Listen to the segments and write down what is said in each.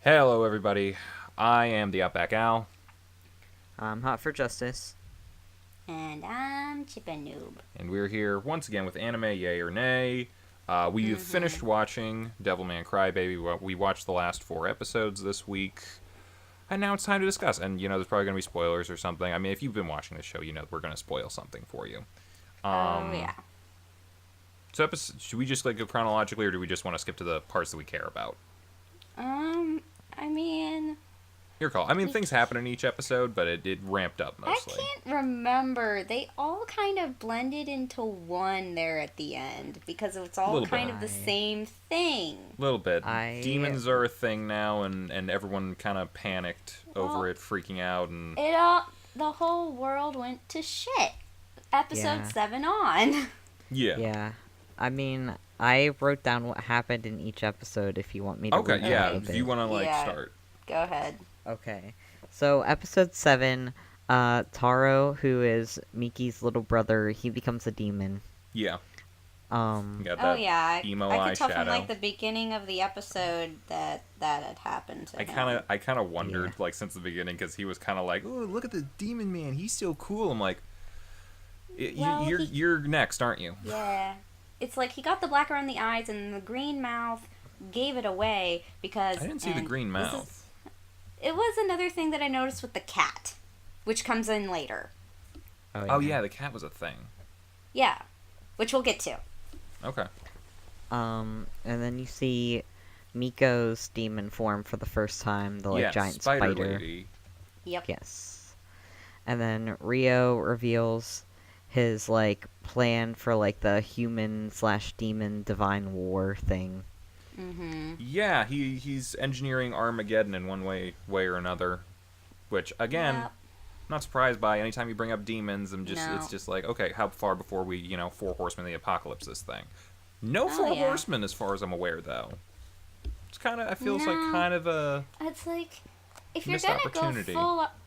Hello, everybody. I am TheOutbackAl, I'm hot for justice. And I'm Chippanoob. and we're here once again with Anime Yay or Nay. We have finished watching Devilman Crybaby. We watched the last 4 episodes this week, and now it's time to discuss. And, there's probably going to be spoilers or something. I mean, if you've been watching the show, we're going to spoil something for you. Oh, yeah. So, should we just go chronologically, or do we just want to skip to the parts that we care about? I mean... Your call. I mean, things happen in each episode, but it ramped up mostly. I can't remember. They all kind of blended into one there at the end, because it's all kind of the same thing. A little bit. Demons are a thing now, and everyone kind of panicked over it, freaking out, and... The whole world went to shit. Episode 7 on. Yeah. Yeah. I mean, I wrote down what happened in each episode if you want me to Okay, yeah, if you want to, start. Go ahead. Okay. So, episode 7, Taro, who is Miki's little brother, he becomes a demon. Yeah. Got that emo I could tell shadow. from, the beginning of the episode that had happened to him. I kind of wondered, since the beginning, because he was kind of like, oh, look at the demon man, he's so cool. I'm like, you're next, aren't you? Yeah. It's like he got the black around the eyes and the green mouth gave it away because... I didn't see the green mouth. It was another thing that I noticed with the cat, which comes in later. Oh, yeah, the cat was a thing. Yeah, which we'll get to. Okay. And then you see Miko's demon form for the first time, the giant spider. Lady. Yep. Yes. And then Rio reveals his plan for the human/demon divine war thing. Mm-hmm. Yeah, he's engineering Armageddon in one way or another, which again, not surprised by. Anytime you bring up demons, it's just like, okay, how far before we 4 horsemen of the apocalypse this thing? No 4 horsemen as far as I'm aware, though. It's kind of, it feels like kind of a... It's like, if you're missed gonna opportunity.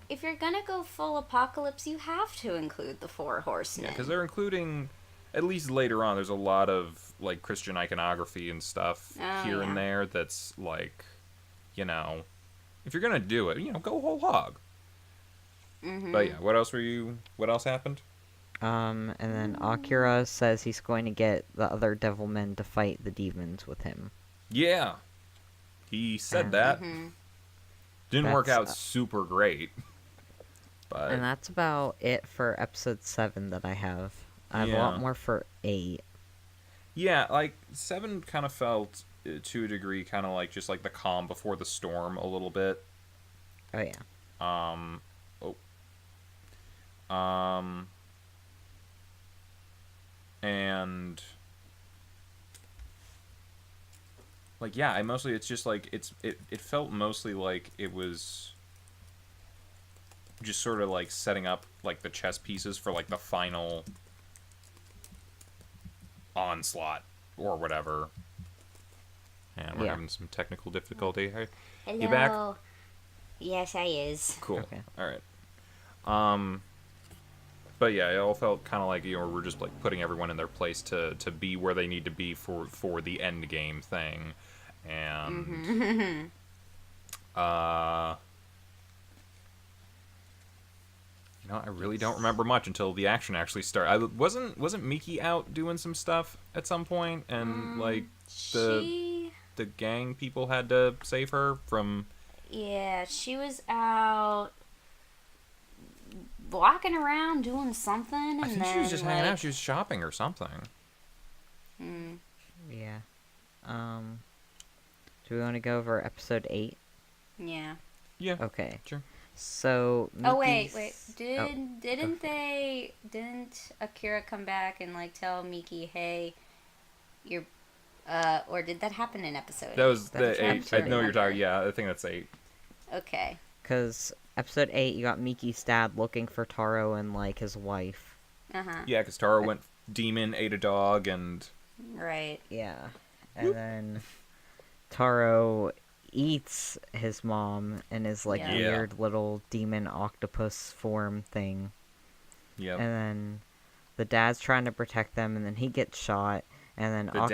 if you're gonna go full apocalypse, you have to include the 4 horsemen. Yeah, because they're including, at least later on, there's a lot of Christian iconography and stuff here and there that's if you're gonna do it, go whole hog. Mm-hmm. But yeah, what else happened? And then Akira says he's going to get the other Devilmen to fight the demons with him. Yeah, he said that. Didn't work out super great. But... And that's about it for episode 7 that I have. I have a lot more for 8. Yeah, 7 kind of felt, to a degree, kind of just the calm before the storm a little bit. Oh, yeah. And... it's just it felt mostly like it was just sort of setting up the chess pieces for the final onslaught or whatever. And we're having some technical difficulty. Hey, Hello. You back? Yes, I is. Cool. Okay. All right. But yeah, it all felt kind of like we're just putting everyone in their place to be where they need to be for the end game thing, and I really don't remember much until the action actually started. Wasn't Miki out doing some stuff at some point, and the gang people had to save her from... Yeah, she was out walking around doing something, and I think she was just hanging out. She was shopping or something. Yeah. Do we want to go over episode 8? Yeah. Yeah. Okay. Sure. So. Oh wait. Didn't Akira come back and tell Miki, hey, you're, or did that happen in episode? That was the 8. I know remember. you're talking. Yeah, I think that's 8. Okay. Because episode 8, you got Miki's dad looking for Taro and his wife. Yeah, because Taro went demon, ate a dog, and... Right. Yeah. And then Taro eats his mom in his weird little demon octopus form thing. Yep. And then the dad's trying to protect them, and then he gets shot. And then the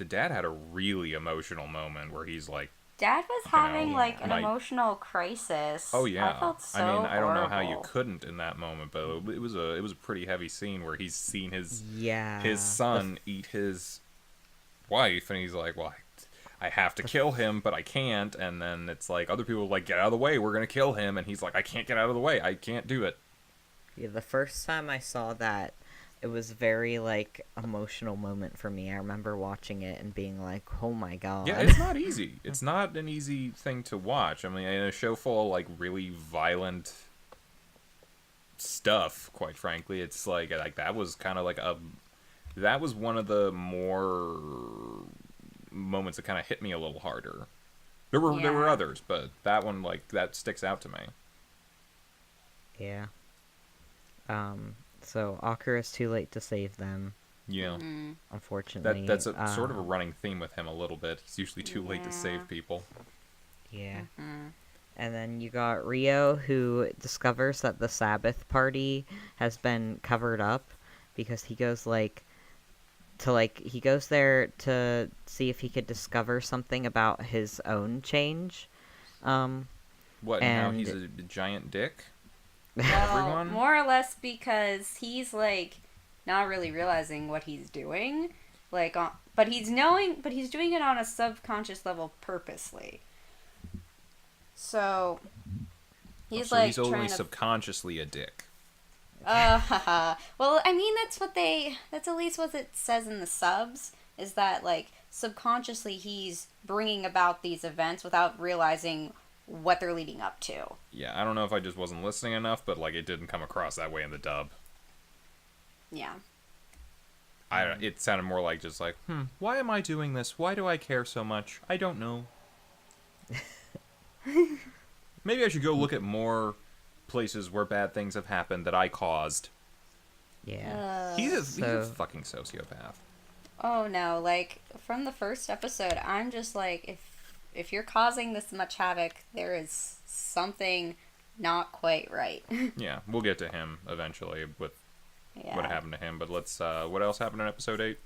dad had a really emotional moment where he's Dad was having like an emotional crisis. Oh yeah. I felt so I don't know how you horrible. couldn't in that moment, but it was a pretty heavy scene where he's seen his Yeah. son eat his wife, and he's like, well, I have to kill him, but I can't. And then it's like other people are like, get out of the way, we're gonna kill him, and he's like, I can't get out of the way, I can't do it. Yeah, the first time I saw that, it was very, like, emotional moment for me. I remember watching it and being like, oh my god. Yeah, it's not easy. It's not an easy thing to watch. I mean, in a show full of, like, really violent stuff, quite frankly, it's like that was kind of like that was one of the more moments that kind of hit me a little harder. There were others, but that one, like, that sticks out to me. Yeah. So Akira's too late to save them. Yeah. Unfortunately. That's a sort of a running theme with him a little bit. He's usually too late to save people. Yeah. And then you got Rio, who discovers that the Sabbath party has been covered up because he goes he goes there to see if he could discover something about his own change. What, and how he's a giant dick? Well, Everyone? more or less because he's like not really realizing what he's doing, like but he's doing it on a subconscious level purposely. So he's he's only subconsciously a dick. Well, I mean that's at least what it says in the subs, is that like subconsciously he's bringing about these events without realizing what they're leading up to. Yeah, I don't know if I just wasn't listening enough, but like it didn't come across that way in the dub. Yeah. It sounded more like just like, why am I doing this? Why do I care so much? I don't know. Maybe I should go look at more places where bad things have happened that I caused. Yeah. He's a fucking sociopath. Oh no, like from the first episode, I'm just like, if you're causing this much havoc, there is something not quite right. Yeah, we'll get to him eventually with what happened to him, but let's what else happened in episode 8?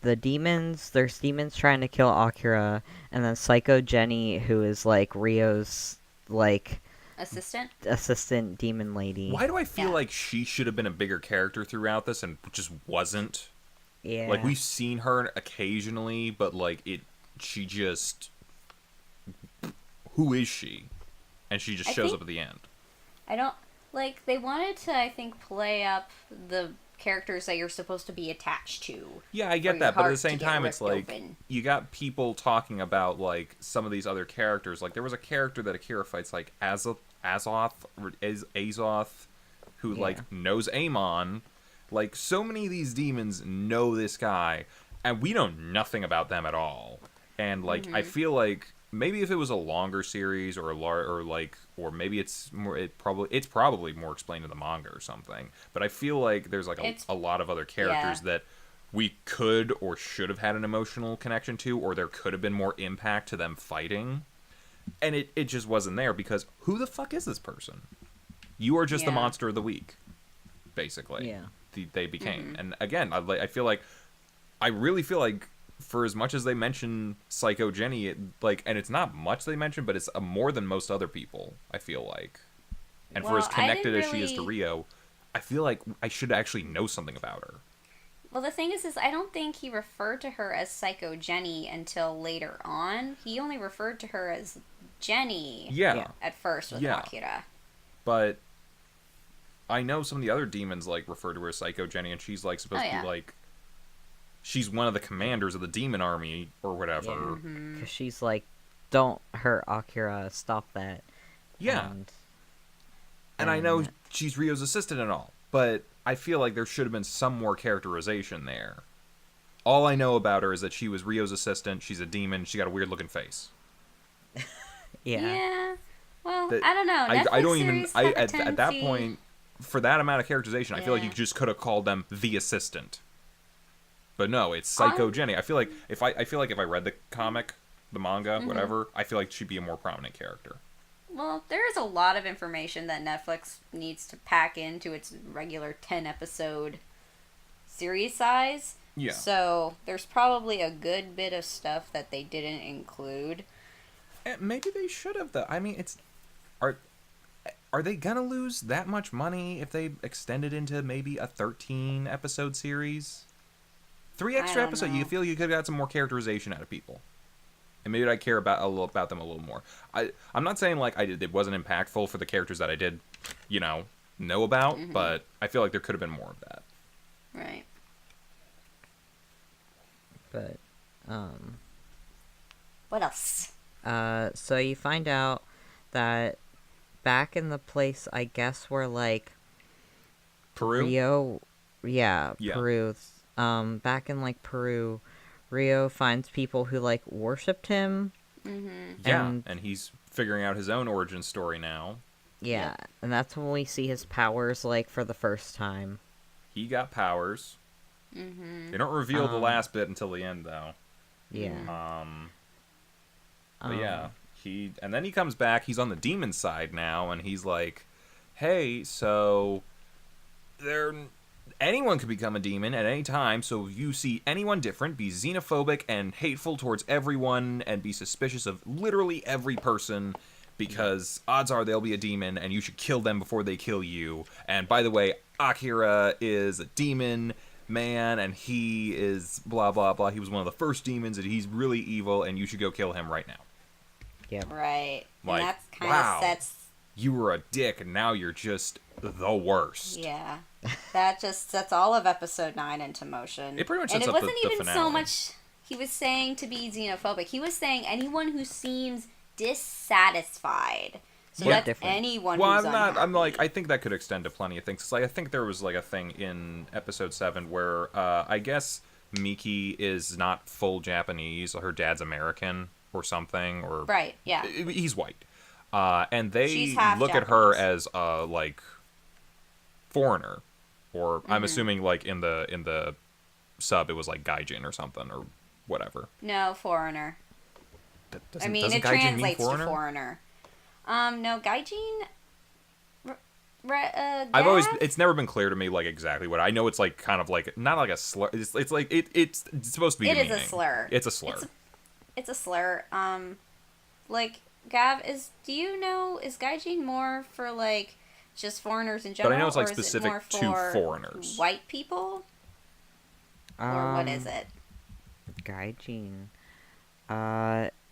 There's demons trying to kill Akira, and then Psycho Jenny, who is like Rio's like assistant demon lady. Why do I feel like she should have been a bigger character throughout this and just wasn't? Yeah. Like, we've seen her occasionally, but like she just, who is she? And she just shows up at the end. I don't, like, they wanted to, I think, play up the characters that you're supposed to be attached to. Yeah, I get that, but at the same time, it's like, you got people talking about, like, some of these other characters. Like, there was a character that Akira fights, like, Azoth, who, like, knows Amon. Like, so many of these demons know this guy, and we know nothing about them at all. And, like, I feel like maybe if it was a longer series or maybe it's probably more explained in the manga or something. But I feel like there's like a lot of other characters that we could or should have had an emotional connection to, or there could have been more impact to them fighting. And it just wasn't there because who the fuck is this person? You are just the monster of the week, basically. Yeah. They became. And again, I really feel like for as much as they mention Psycho Jenny, and it's not much they mention, but it's more than most other people, I feel like. And for as connected as she is to Rio, I feel like I should actually know something about her. Well, the thing is I don't think he referred to her as Psycho Jenny until later on. He only referred to her as Jenny at first with Akira. But I know some of the other demons, like, refer to her as Psycho Jenny, and she's, like, supposed to be, like, she's one of the commanders of the demon army or whatever. Because she's like, don't hurt Akira, stop that. Yeah. And I know she's Rio's assistant and all, but I feel like there should have been some more characterization there. All I know about her is that she was Rio's assistant, she's a demon, she got a weird looking face. Yeah. Well, I don't know. I don't even at that point, for that amount of characterization, I feel like you just could have called them the assistant. But no, it's Psycho Jenny. I feel like if I read the comic, the manga, whatever, I feel like she'd be a more prominent character. Well, there's a lot of information that Netflix needs to pack into its regular 10-episode series size. Yeah. So there's probably a good bit of stuff that they didn't include. Maybe they should have, though. I mean, are they gonna lose that much money if they extend it into maybe a 13 episode series? 3 extra don't episodes. know. You feel you could have got some more characterization out of people, and maybe I'd care about them a little more. I'm not saying like it wasn't impactful for the characters that I did, know about, but I feel like there could have been more of that. Right. But, What else? so you find out that back in the place, I guess, where, like, Peru? Rio, yeah, Yeah. Peru, back in, like, Peru, Rio finds people who, like, worshipped him. Yeah, and he's figuring out his own origin story now. Yeah, and that's when we see his powers, like, for the first time. He got powers. They don't reveal the last bit until the end, though. Yeah. But yeah, and then he comes back. He's on the demon side now, and he's like, "Hey, so anyone could become a demon at any time. So if you see anyone different, be xenophobic and hateful towards everyone, and be suspicious of literally every person, because odds are they'll be a demon, and you should kill them before they kill you. And by the way, Akira is a demon man, and he is blah blah blah. He was one of the first demons, and he's really evil, and you should go kill him right now." Yep. Right. Like, And that kind wow. of sets. You were a dick, and now you're just the worst. Yeah. That just sets all of episode 9 into motion. It pretty much and sets it up wasn't the even so finale. much he was saying to be xenophobic. He was saying anyone who seems dissatisfied. So Yeah. that's Different. anyone Well, who's I'm I think that could extend to plenty of things. 'Cause, like, I think there was like a thing in episode 7 where I guess Miki is not full Japanese. Her dad's American or something, or Right, yeah. he's white. And they She's half look at her Japanese. as a like foreigner, or I'm Mm-hmm. assuming like in the sub it was like gaijin or something or whatever. No, foreigner. Doesn't, I mean, doesn't it gaijin mean translates foreigner? to foreigner. No, gaijin... I've always it's never been clear to me like exactly what I know. It's like kind of like not like a slur. It's like it's supposed to be. It the is a meaning. slur. It's a slur. It's a slur. Like, Gav, do you know, is gaijin more for, like, just foreigners in general? But I know it's, like, or is it specific more to for foreigners. white people? Or what is it? Gaijin.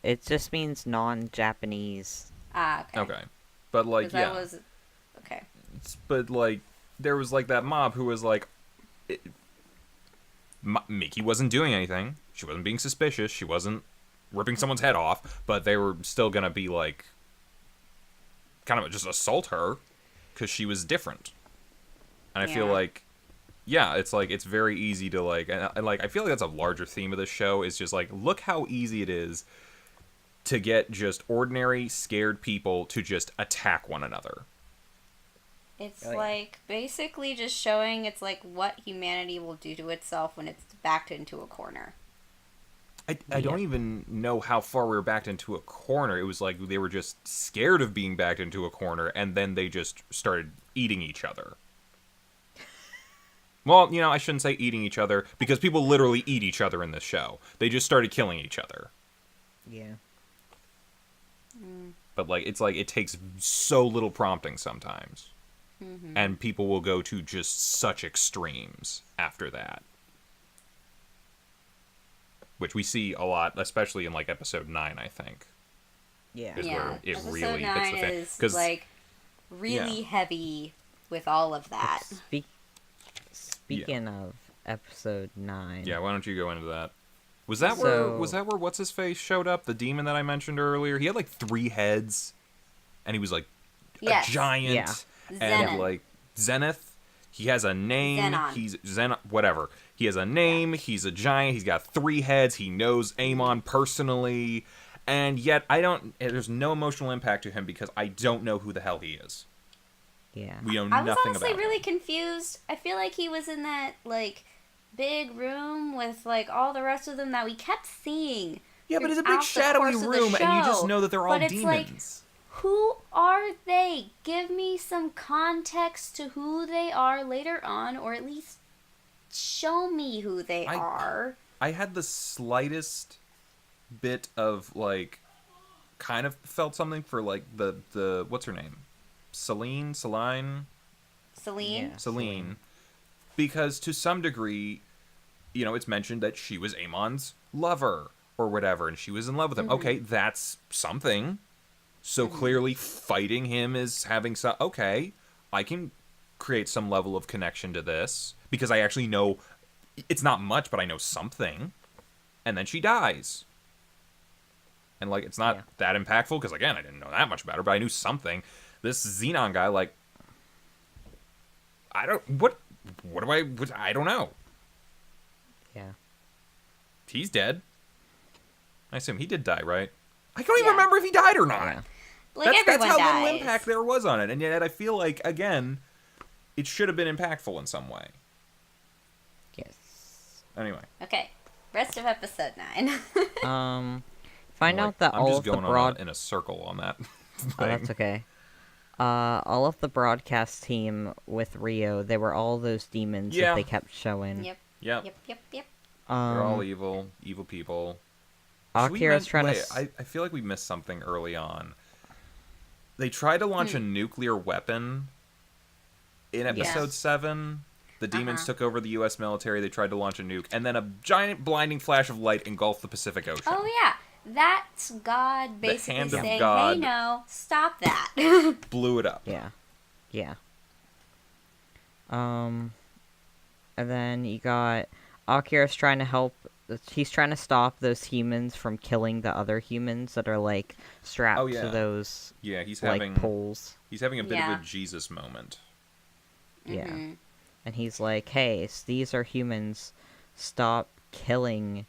It just means non-Japanese. Ah, okay. Okay, but like 'Cause yeah, that was... Okay. but like there was like that mob who was like, Miki wasn't doing anything. She wasn't being suspicious. She wasn't ripping someone's head off. But they were still gonna be like, kind of just assault her because she was different. And I feel Yeah. like, yeah, it's like it's very easy to like, and like I feel like that's a larger theme of the show. Is just like, look how easy it is to get just ordinary scared people to just attack one another. It's Oh, yeah. like basically just showing it's like what humanity will do to itself when it's backed into a corner. I don't even know how far we were backed into a corner. It was like they were just scared of being backed into a corner, and then they just started eating each other. Well, I shouldn't say eating each other, because people literally eat each other in this show. They just started killing each other. Yeah. But like it's like it takes so little prompting sometimes. And people will go to just such extremes after that. Which we see a lot, especially in like episode 9, I think. Yeah. Is Yeah. where it Episode really hits 9 the fan. is 'Cause- like really heavy with all of that. Speaking of episode 9. Yeah, why don't you go into that? Was that So- where what's his face showed up? The demon that I mentioned earlier. He had like 3 heads, and he was like Yes. a giant, Yeah. and Zenith. like Zenith. He has a name. Zenon. He's whatever. He has a name. He's a giant. He's got 3 heads. He knows Amon personally, and yet there's no emotional impact to him because I don't know who the hell he is. Yeah. We know I was nothing honestly about really him. confused. I feel like he was in that like big room with like all the rest of them that we kept seeing. Yeah, but it's a throughout big the shadowy course of the room, and you just show. know that they're all But it's like, demons. who are they? Give me some context to who they are later on, or at least show me who they are. I had the slightest bit of, like, kind of felt something for, like, the what's her name? Celine? Celine? Celine. Because to some degree, you know, it's mentioned that she was Amon's lover or whatever, and she was in love with him. Mm-hmm. Okay, that's something. So clearly fighting him is having some... Okay, I can create some level of connection to this, because I actually know... It's not much, but I know something. And then she dies. And, like, it's not that impactful, because, again, I didn't know that much about her, but I knew something. This Xenon guy, like... I don't... I don't know. Yeah. He's dead. I assume he did die, right? I don't even remember if he died or not. Yeah. Like, That's everyone how dies. little impact there was on it. And yet I feel like, again, it should have been impactful in some way. Yes. Anyway. Okay. Rest of episode 9. Find out that all of the I'm just going in a circle on that thing. Oh, that's okay. All of the broadcast team with Rio, they were all those demons that they kept showing. Yep. Yep. Yep. They're all evil people. Akira's trying to... I feel like we missed something early on. They tried to launch a nuclear weapon in episode 7. The demons took over the U.S. military. They tried to launch a nuke. And then a giant blinding flash of light engulfed the Pacific Ocean. Oh, yeah. That's God basically hand of saying, God hey, no, stop that. Blew it up. Yeah. And then you got Akira's trying to help. He's trying to stop those humans from killing the other humans that are, like, strapped to those, he's like, having poles. He's having a bit of a Jesus moment. Yeah. Mm-hmm. And he's like, hey, these are humans. Stop killing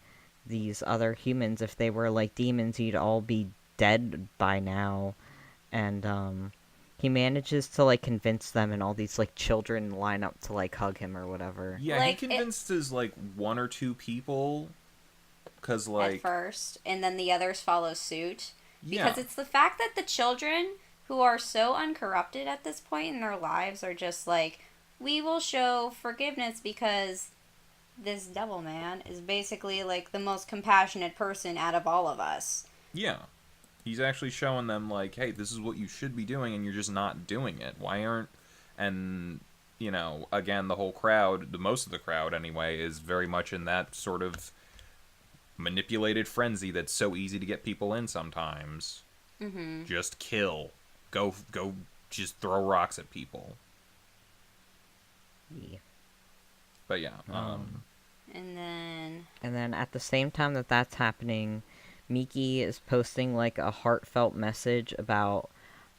these other humans. If they were, like, demons, you'd all be dead by now. And, he manages to, like, convince them, and all these, like, children line up to, like, hug him or whatever. Yeah, like, he convinced his, like, 1 or 2 people, because, like... At first, and then the others follow suit. Yeah. Because it's the fact that the children, who are so uncorrupted at this point in their lives, are just like, we will show forgiveness because this Devilman is basically, like, the most compassionate person out of all of us. Yeah. He's actually showing them, like, hey, this is what you should be doing, and you're just not doing it. Why aren't... And, you know, again, the whole crowd, the most of the crowd, anyway, is very much in that sort of manipulated frenzy that's so easy to get people in sometimes. Mm-hmm. Just kill. Go, just throw rocks at people. Yeah. But, yeah. And then at the same time that that's happening... Miki is posting, like, a heartfelt message about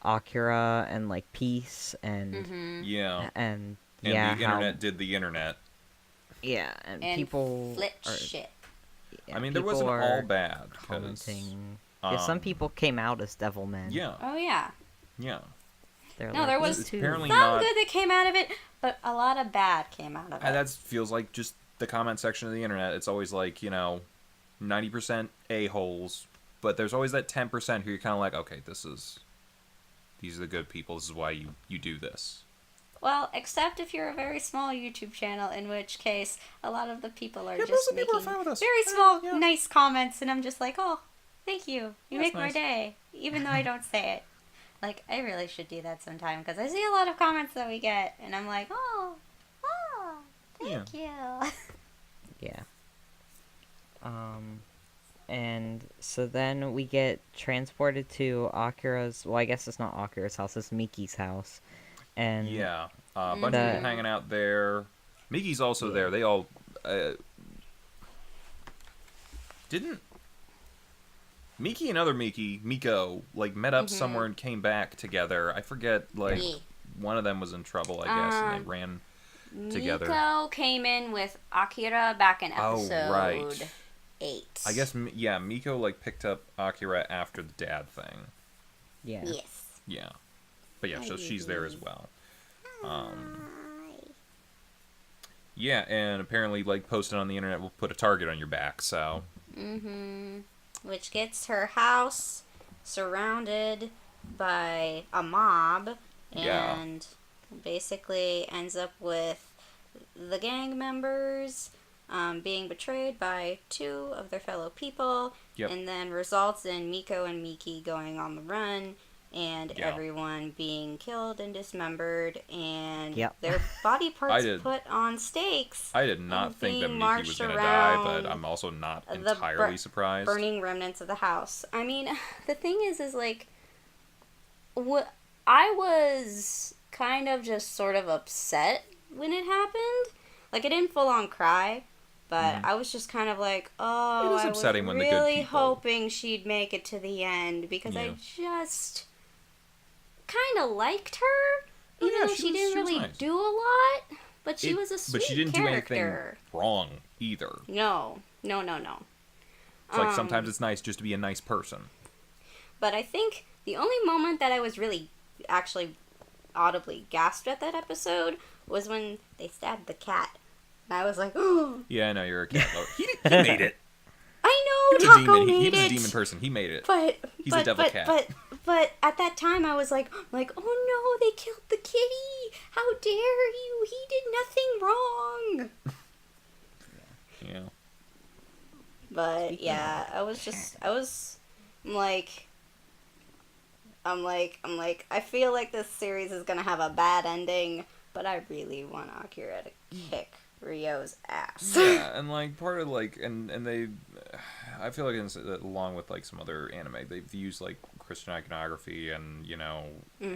Akira and, like, peace and... Mm-hmm. Yeah. And the internet did the internet. Yeah, and people... flip shit. Yeah, I mean, there wasn't all bad. Commenting. Some people came out as Devilmen. Yeah. Oh, yeah. Yeah. There was apparently some good that came out of it, but a lot of bad came out of it. And that feels like just the comment section of the internet. It's always like, you know... 90% a-holes, but there's always that 10% who you're kind of like, okay, these are the good people, this is why you do this. Well, except if you're a very small YouTube channel, in which case a lot of the people are most just of the people making are fine with us. very small, nice comments, and I'm just like, oh, thank you. You That's make my nice. day, even though I don't say it. Like, I really should do that sometime, because I see a lot of comments that we get, and I'm like, oh, thank you. Yeah. And so then we get transported to Akira's... Well, I guess it's not Akira's house, it's Miki's house. And... Yeah. A bunch of people hanging out there. Miki's also there. They all... didn't... Miki and other Miko, like, met up somewhere and came back together. I forget, like, one of them was in trouble, I guess, and they ran together. Miko came in with Akira back in episode 8. I guess, yeah, Miko, like, picked up Akira after the dad thing. Yeah. Yes. Yeah. But yeah, so she's there as well. Yeah, and apparently, like, posted on the internet will put a target on your back, so... Mm-hmm. Which gets her house surrounded by a mob, and basically ends up with the gang members being betrayed by 2 of their fellow people, and then results in Miko and Miki going on the run, and everyone being killed and dismembered, and their body parts put on stakes. I did not think that Miki was going to die, but I'm also not entirely surprised. Burning remnants of the house. I mean, the thing is like, what I was kind of just sort of upset when it happened. Like, I didn't full on cry, but I was just kind of like, oh, I was really hoping she'd make it to the end, because I just kind of liked her, even though she didn't really do a lot, but she was a sweet character. But she didn't do anything wrong either. No. It's like, sometimes it's nice just to be a nice person. But I think the only moment that I was really actually audibly gasped at that episode was when they stabbed the cat. And I was like, oh. Yeah, I know, you're a cat lover. He made it. I know, Taco made it. He was a demon person. He made it. He's a devil cat. But at that time, I was like, oh no, they killed the kitty. How dare you? He did nothing wrong. Yeah. But yeah, I'm like, I feel like this series is gonna have a bad ending, but I really want Akira to kick Ryo's ass. Yeah, and like part of like, and they, I feel like along with like some other anime, they've used like Christian iconography and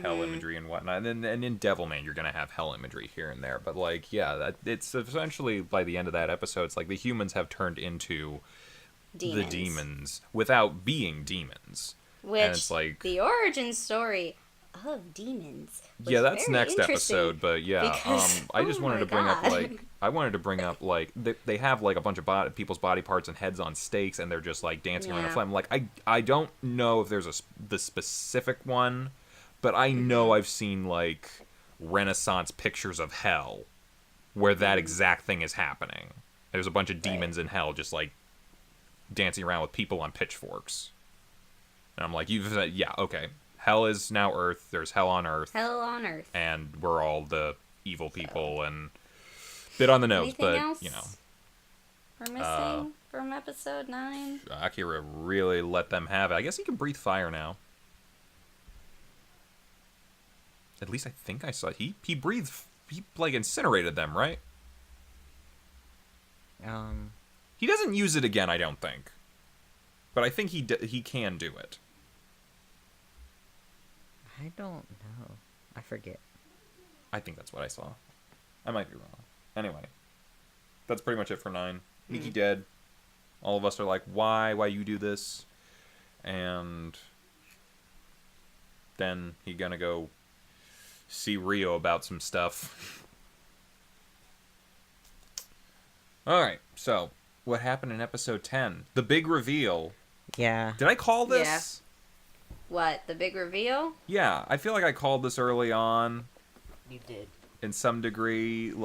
hell imagery and whatnot. And in Devilman, you're gonna have hell imagery here and there, but like it's essentially by the end of that episode, it's like the humans have turned into the demons without being demons. Which, and it's like, the origin story of demons was that's next episode, but because, I just wanted to bring up like they have like a bunch of people's body parts and heads on stakes, and they're just like dancing around a flame. Like, I don't know if there's the specific one, but I know I've seen like Renaissance pictures of hell where that exact thing is happening. There's a bunch of demons in hell just like dancing around with people on pitchforks. And I'm like, you've said, okay. Hell is now Earth. There's hell on Earth. Hell on Earth. And we're all the evil people, and bit on the nose, but else we're missing from episode 9. Akira really let them have it. I guess he can breathe fire now. At least I think I saw he breathed. He like incinerated them, right? He doesn't use it again, I don't think. But I think he can do it. I don't know. I forget. I think that's what I saw. I might be wrong. Anyway, that's pretty much it for 9. Miki dead. All of us are like, why you do this? And then he gonna go see Ryo about some stuff. Alright, so what happened in episode 10? The big reveal. Yeah. Did I call this? Yeah. What, the big reveal? Yeah, I feel like I called this early on. You did. In some degree, it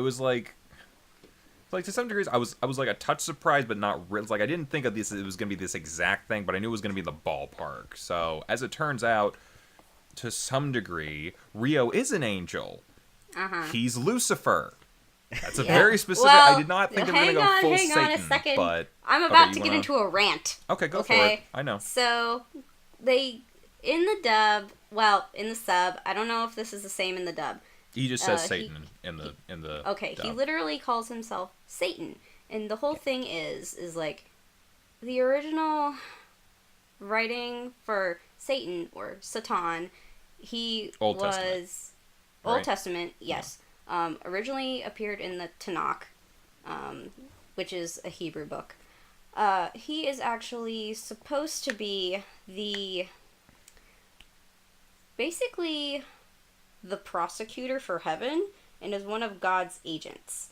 was like to some degrees, I was like a touch surprised, but not real. Like, I didn't think of this, it was gonna be this exact thing, but I knew it was gonna be the ballpark. So as it turns out, to some degree, Ryo is an angel. He's Lucifer. That's a very specific. Well, I did not think they were gonna go full Satan. Hang on a second. But I'm about to get into a rant. Okay, go for it. I know. So they in the sub. I don't know if this is the same in the dub. He just says Satan in the. Okay, dub. He literally calls himself Satan, and the whole thing is like the original writing for Satan or Satan. He Old Testament. Yes. Originally appeared in the Tanakh, which is a Hebrew book. He is actually supposed to be basically the prosecutor for heaven, and is one of God's agents.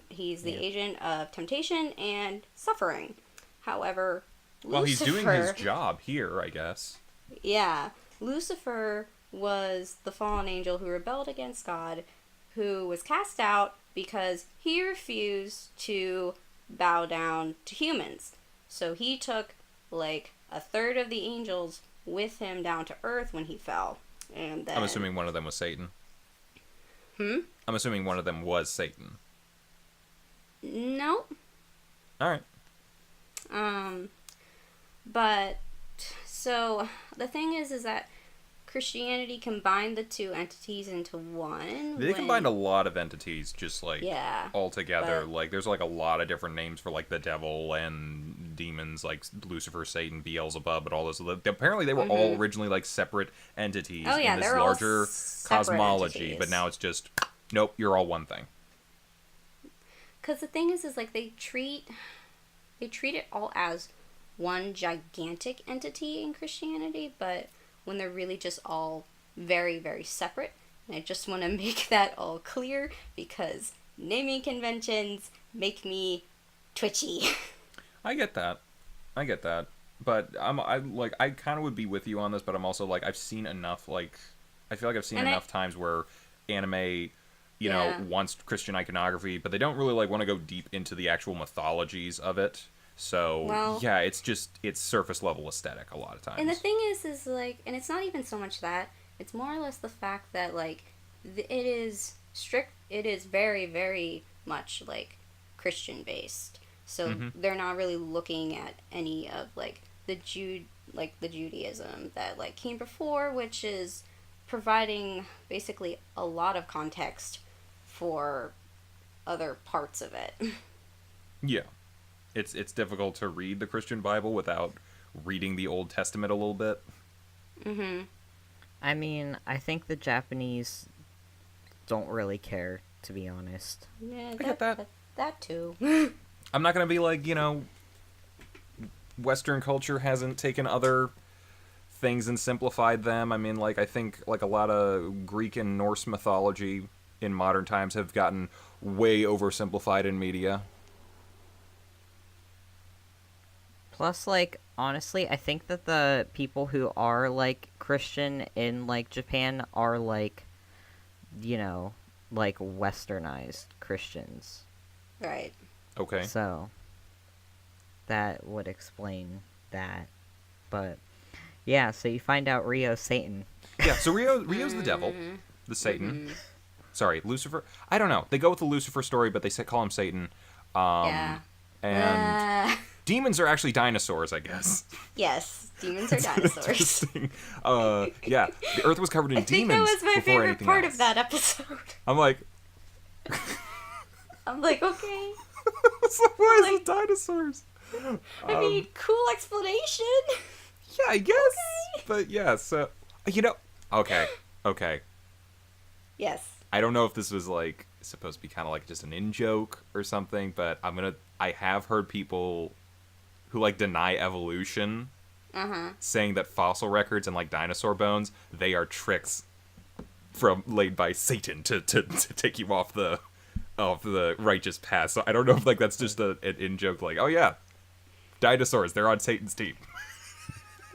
He's the agent of temptation and suffering. However, well, he's doing his job here, I guess. Yeah. Lucifer was the fallen angel who rebelled against God, who was cast out because he refused to bow down to humans. So he took like a third of the angels with him down to earth when he fell. And then, I'm assuming one of them was Satan. I'm assuming one of them was Satan. Nope. All right. But so the thing is that Christianity combined the two entities into one. They combined a lot of entities, just like all together. But... Like there's like a lot of different names for like the devil and demons, like Lucifer, Satan, Beelzebub, and all those. Apparently, they were all originally like separate entities in this larger cosmology, entities. but now it's just nope, you're all one thing. Because the thing is like they treat it all as one gigantic entity in Christianity, but when they're really just all very, very separate. And I just want to make that all clear because naming conventions make me twitchy. I get that. But I kind of would be with you on this, but I'm also like, I've seen enough, like, I feel like I've seen enough times where anime, you know, wants Christian iconography, but they don't really, like, want to go deep into the actual mythologies of it. So, yeah, it's surface level aesthetic a lot of times. And the thing is like, and it's not even so much that, it's more or less the fact that, like, it is very, very much, like, Christian based. So they're not really looking at any of, like, the Judaism that, like, came before, which is providing basically a lot of context for other parts of it. Yeah. It's difficult to read the Christian Bible without reading the Old Testament a little bit. I mean, I think the Japanese don't really care, to be honest. Yeah, I get that. That too. I'm not going to be like, you know, Western culture hasn't taken other things and simplified them. I mean, like, I think, like, a lot of Greek and Norse mythology in modern times have gotten way oversimplified in media. Plus, like, honestly, I think that the people who are, like, Christian in, like, Japan are, like, you know, like, westernized Christians. Right. Okay. So, that would explain that. But, yeah, so you find out Rio's Satan. Yeah, so Rio's the devil. The Satan. Sorry, Lucifer. I don't know. They go with the Lucifer story, but they call him Satan. Yeah. And... demons are actually dinosaurs, I guess. Yes, demons are dinosaurs. Interesting. Yeah, the Earth was covered in demons. I think that was my favorite part of that episode. I'm like, okay. So why is it dinosaurs? I mean, cool explanation. Yeah, I guess. Okay. But yeah, so you know, okay. Yes. I don't know if this was like supposed to be kind of like just an in-joke or something, but I have heard people who like deny evolution saying that fossil records and like dinosaur bones, they are tricks laid by Satan to take you off the righteous path. So I don't know if like that's just an in-joke, like, oh yeah, dinosaurs, they're on Satan's team.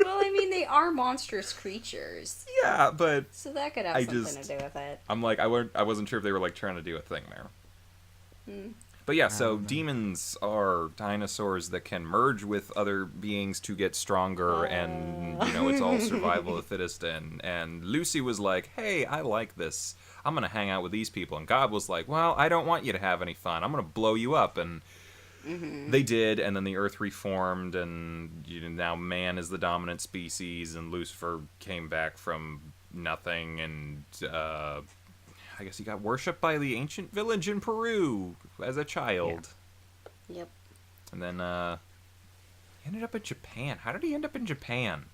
Well, I mean, they are monstrous creatures. Yeah, but so that could have something to do with it. I'm like, I wasn't sure if they were like trying to do a thing there. But yeah, so demons are dinosaurs that can merge with other beings to get stronger, and you know, it's all survival of the fittest. And Lucy was like, hey, I like this. I'm gonna hang out with these people. And God was like, well, I don't want you to have any fun. I'm gonna blow you up. And they did, and then the Earth reformed, and now man is the dominant species, and Lucifer came back from nothing, and I guess he got worshipped by the ancient village in Peru as a child. Yeah. Yep. And then he ended up in Japan. How did he end up in Japan?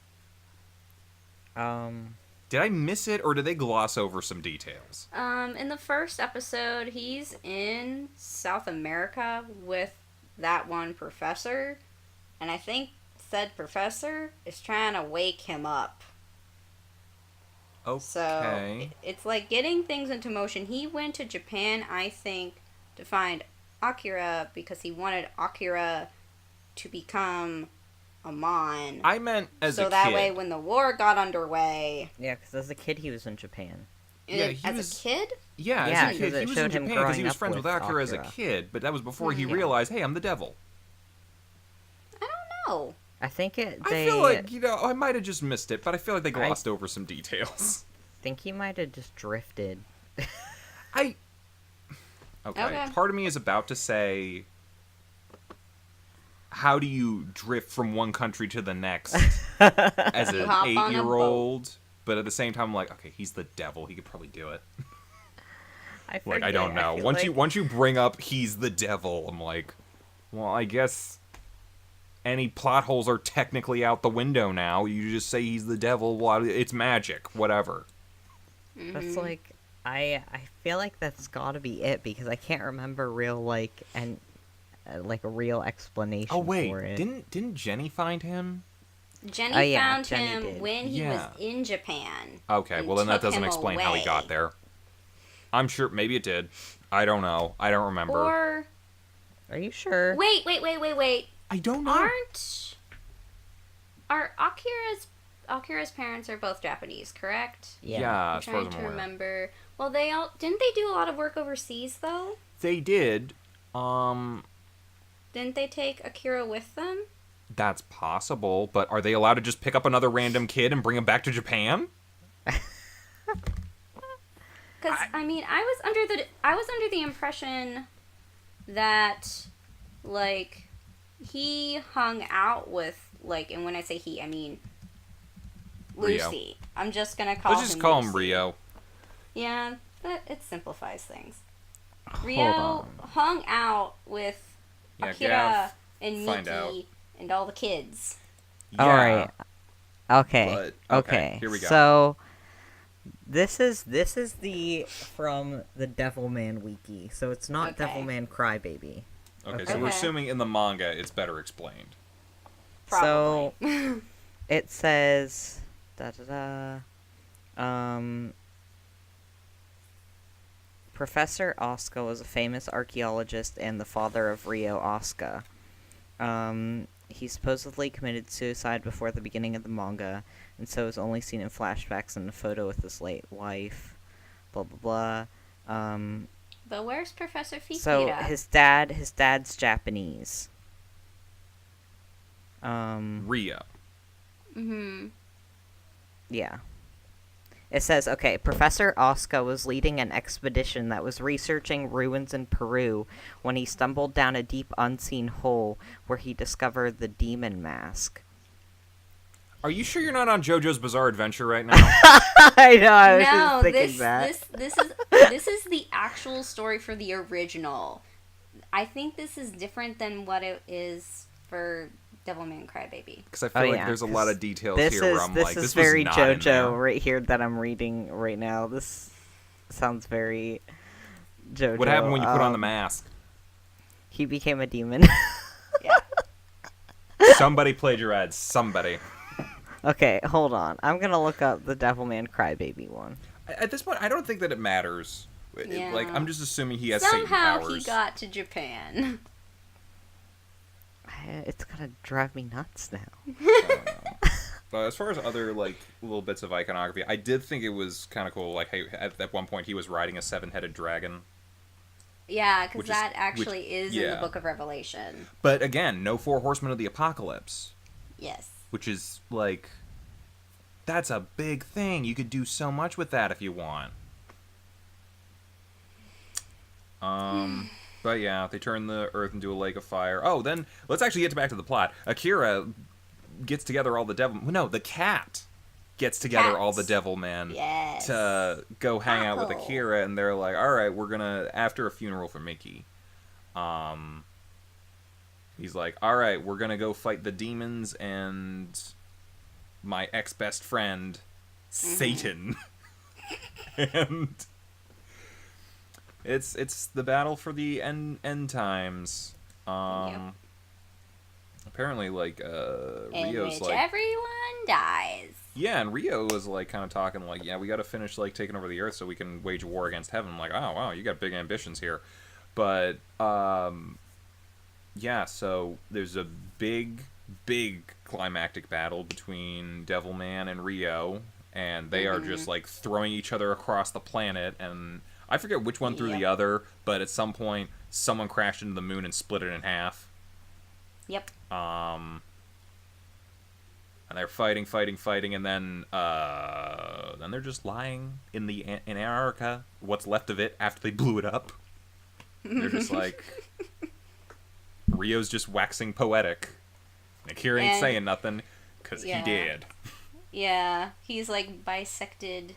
Did I miss it, or did they gloss over some details? In the first episode, he's in South America with that one professor, and I think said professor is trying to wake him up. Okay. So it's like getting things into motion. He went to Japan, I think, to find Akira because he wanted Akira to become a Mon. I meant as a kid. So that way when the war got underway... Yeah, because as a kid he was in Japan. Yeah, as a kid? Yeah, as a kid. He was in Japan because he was friends with Akira as a kid, but that was before he realized, hey, I'm the devil. I don't know. I think I feel like, I might have just missed it, but I feel like they glossed over some details. I think he might have just drifted. Okay. Part of me is about to say, how do you drift from one country to the next as You an hop on a 8-year-old? But at the same time, I'm like, okay, he's the devil. He could probably do it. I don't know. Once you bring up he's the devil, I'm like, well, I guess any plot holes are technically out the window now. You just say he's the devil. Well, it's magic. Whatever. That's like, I feel like that's gotta be it, because I can't remember real, like, a real explanation for it. Didn't Jenny find him? Jenny found Jenny him did. when he was in Japan. Okay, well then that doesn't explain how he got there. I'm sure, maybe it did. I don't know. I don't remember. Or... Are you sure? Wait. I don't know. Are Akira's parents are both Japanese, correct? Yeah, I'm as far as trying I'm to aware. remember. Well, didn't they do a lot of work overseas though? They did. Didn't they take Akira with them? That's possible, but are they allowed to just pick up another random kid and bring him back to Japan? Because I mean, I was under the impression that, like, he hung out with, like, and when I say he, I mean Rio. Lucy. I'm just gonna call him. Let's just call him Lucy. Rio. Yeah, but it simplifies things. Hold Rio on. hung out with Yeah, Akira Gav, and find out. Miki and all the kids. Yeah, Alright. Okay. but, Okay. here we go. So this is the from the Devilman wiki. So it's not Okay. Devilman Crybaby. Okay, so we're Okay. assuming in the manga it's better explained. Probably. So it says Professor Asuka was a famous archaeologist and the father of Rio Asuka. He supposedly committed suicide before the beginning of the manga, and so is only seen in flashbacks in a photo with his late wife. Blah blah blah. But where's Professor Fikira? So his dad's Japanese. Rio. Mm-hmm. Yeah. It says, okay, Professor Asuka was leading an expedition that was researching ruins in Peru when he stumbled down a deep unseen hole where he discovered the demon mask. Are you sure you're not on JoJo's Bizarre Adventure right now? I know, I was No, just thinking that. this is the actual story for the original. I think this is different than what it is for Devilman Crybaby. Because I feel like there's a lot of details here where I'm like, this is very was not in there. JoJo right here that I'm reading right now. This sounds very JoJo. What happened when you put on the mask? He became a demon. Yeah. Somebody plagiarized somebody. Okay, hold on. I'm gonna look up the Devilman Crybaby one. At this point, I don't think that it matters. Yeah. Like, I'm just assuming he has Somehow Satan powers. he got to Japan. It's gonna drive me nuts now. I don't know. But as far as other, like, little bits of iconography, I did think it was kind of cool. Like, hey, at one point he was riding a 7-headed dragon. Yeah, because Which is- that actually is in yeah. the Book of Revelation. But again, no 4 horsemen of the apocalypse. Yes. Which is, like, that's a big thing. You could do so much with that if you want. But yeah, they turn the earth into a lake of fire. Oh, then let's actually get back to the plot. Akira gets together all the devil... No, the cat gets together all the devil men Yes. to go hang out with Oh. Akira, and they're like, all right, we're gonna... After a funeral for Mickey, he's like, all right, we're gonna go fight the demons and my ex-best friend, Satan. And it's the battle for the end times. Apparently, like, In Rio's which like... everyone dies. Yeah, and Rio was, like, kind of talking, like, yeah, we gotta finish, like, taking over the Earth so we can wage war against Heaven. I'm like, oh, wow, you got big ambitions here. But, yeah, so there's a big climactic battle between Devilman and Rio, and they are just, like, throwing each other across the planet, and I forget which one threw the other, but at some point, someone crashed into the moon and split it in half. Yep. and they're fighting, and then they're just lying in Antarctica, what's left of it after they blew it up. They're just like, Rio's just waxing poetic. Akira ain't saying nothing, because he did. Yeah, he's like bisected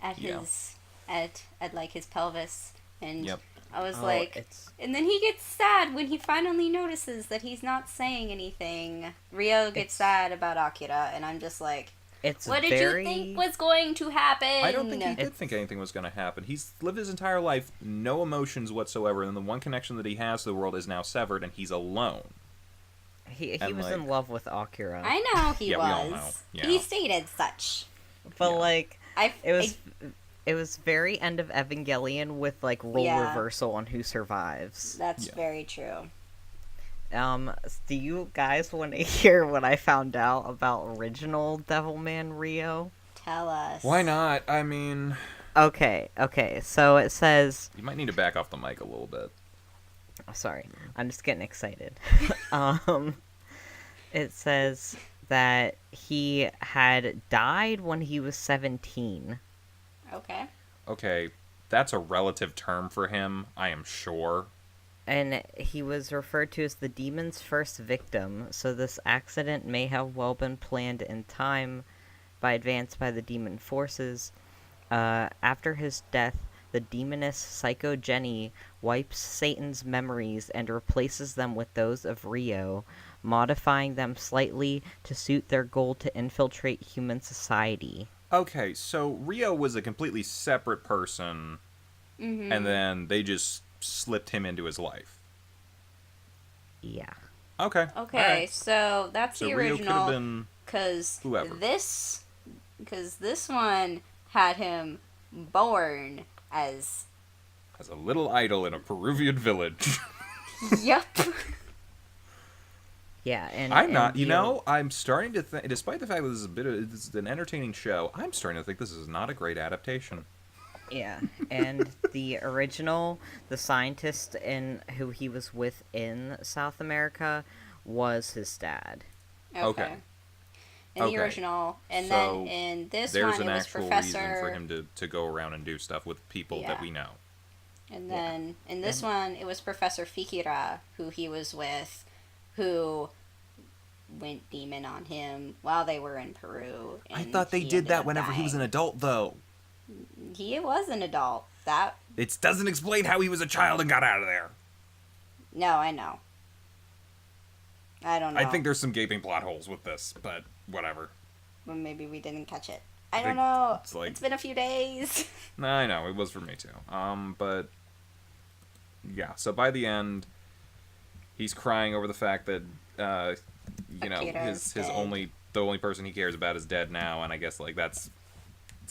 at his at like his pelvis, and I was and then he gets sad when he finally notices that he's not saying anything. Rio gets sad about Akira, and I'm just like, what did you think was going to happen? I don't think he did think anything was going to happen. He's lived his entire life, no emotions whatsoever, and the one connection that he has to the world is now severed, and he's alone. He was in love with Akira. I know he was. We all know. Yeah. He stated such. But it was very end of Evangelion with like role reversal on who survives. That's very true. Do you guys want to hear what I found out about original Devilman Rio? Tell us. Why not? I mean... Okay, so it says... You might need to back off the mic a little bit. Oh, sorry, I'm just getting excited. It says that he had died when he was 17. Okay, that's a relative term for him, I am sure. And he was referred to as the demon's first victim, so this accident may have well been planned in time advanced by the demon forces. After his death, the demoness Psycho Jenny wipes Satan's memories and replaces them with those of Rio, modifying them slightly to suit their goal to infiltrate human society. Okay, so Rio was a completely separate person, and then they just slipped him into his life. Yeah. Okay. Right. So that's the original. Because this one had him born as a little idol in a Peruvian village. Yep. Yeah, and I'm not. You know, I'm starting to think, despite the fact that this is an entertaining show, I'm starting to think this is not a great adaptation. Yeah, and the original, the scientist who he was with in South America was his dad. Okay. In the original, and so then in this one, it was Professor... There's an actual reason for him to go around and do stuff with people that we know. And then in this one, it was Professor Fikira, who he was with, who went demon on him while they were in Peru. I thought they did that whenever he was an adult, though. He was an adult. It doesn't explain how he was a child and got out of there. No, I know. I don't know. I think there's some gaping plot holes with this, but whatever. Well, maybe we didn't catch it. I don't know. It's been a few days. No, I know. It was for me, too. But... Yeah, so by the end, he's crying over the fact that, the only person he cares about is dead now, and I guess, it's